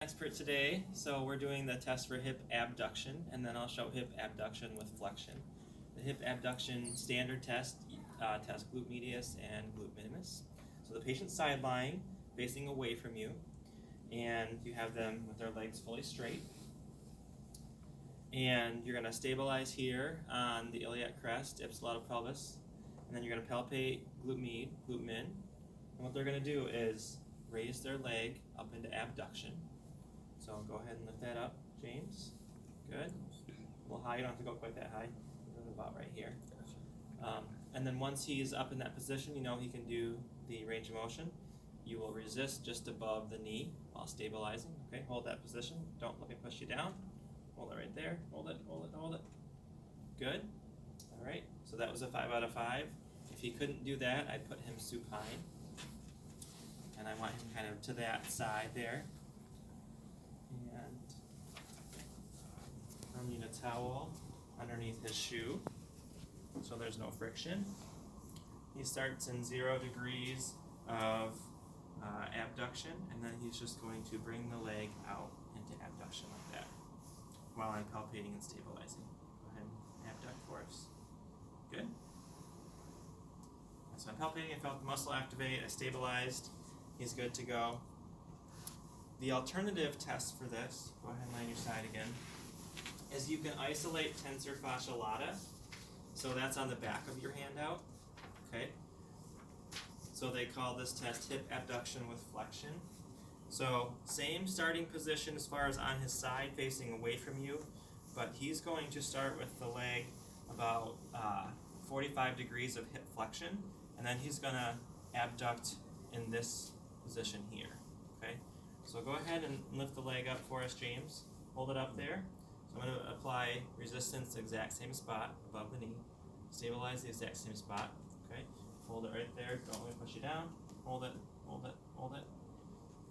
Expert today, so we're doing the test for hip abduction, and then I'll show hip abduction with flexion. The hip abduction standard test tests glute medius and glute minimus. So the patient's side lying, facing away from you, and you have them with their legs fully straight. And you're going to stabilize here on the iliac crest, ipsilateral pelvis, and then you're going to palpate glute med, glute min. And what they're going to do is raise their leg up into abduction. So go ahead and lift that up, James. Good. A little high, you don't have to go quite that high. About right here. And then once he's up in that position, you know he can do the range of motion. You will resist just above the knee while stabilizing. Okay, hold that position. Don't let me push you down. Hold it right there. Hold it, hold it, hold it. Good. All right, so that was a 5 out of 5. If he couldn't do that, I'd put him supine. And I want him kind of to that side there. And I'll need a towel underneath his shoe so there's no friction. He starts in 0 degrees of abduction, and then he's just going to bring the leg out into abduction like that while I'm palpating and stabilizing. Go ahead and abduct for us. Good. So I'm palpating, I felt the muscle activate, I stabilized, he's good to go. The alternative test for this, go ahead and lay on your side again, is you can isolate tensor fascia lata. So that's on the back of your handout. Okay. So they call this test hip abduction with flexion. So same starting position as far as on his side facing away from you, but he's going to start with the leg about 45 degrees of hip flexion, and then he's going to abduct in this position here. Okay. So go ahead and lift the leg up for us, James. Hold it up there. So I'm going to apply resistance to the exact same spot above the knee. Stabilize the exact same spot. Okay. Hold it right there. Don't let me push you down. Hold it, hold it, hold it.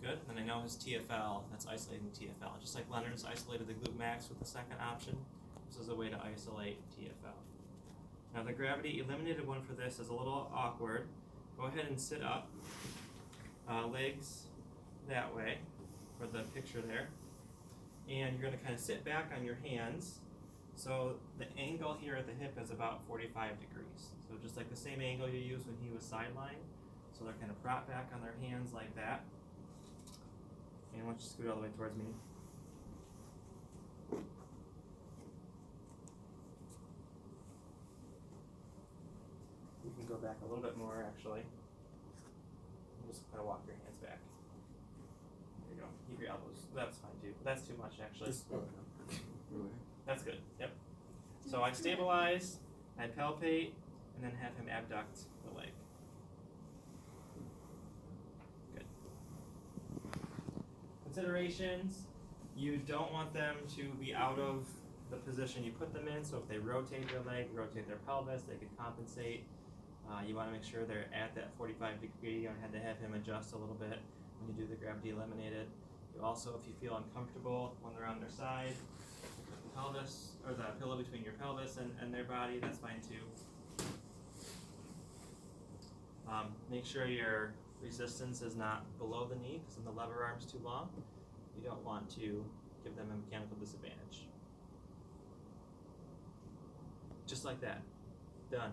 Good. And I know his TFL, that's isolating TFL. Just like Leonard's isolated the glute max with the second option, this is a way to isolate TFL. Now the gravity eliminated one for this is a little awkward. Go ahead and sit up. Legs that way for the picture there, and you're going to kind of sit back on your hands, so the angle here at the hip is about 45 degrees, so just like the same angle you used when he was sidelined. So they're kind of propped back on their hands like that, and why don't you scoot all the way towards me. You can go back a little bit more actually. Just kind of walk your hands back. There you go. Keep your elbows. That's fine too. That's too much actually. That's good. Yep. So I stabilize, I palpate, and then have him abduct the leg. Good. Considerations. You don't want them to be out of the position you put them in. So if they rotate their leg, rotate their pelvis, they could compensate. You want to make sure they're at that 45 degree. You have to have him adjust a little bit when you do the gravity eliminated. You also, if you feel uncomfortable when they're on their side, the pelvis or the pillow between your pelvis and their body, that's fine too. Make sure your resistance is not below the knee, because then the lever arm's too long. You don't want to give them a mechanical disadvantage. Just like that. Done.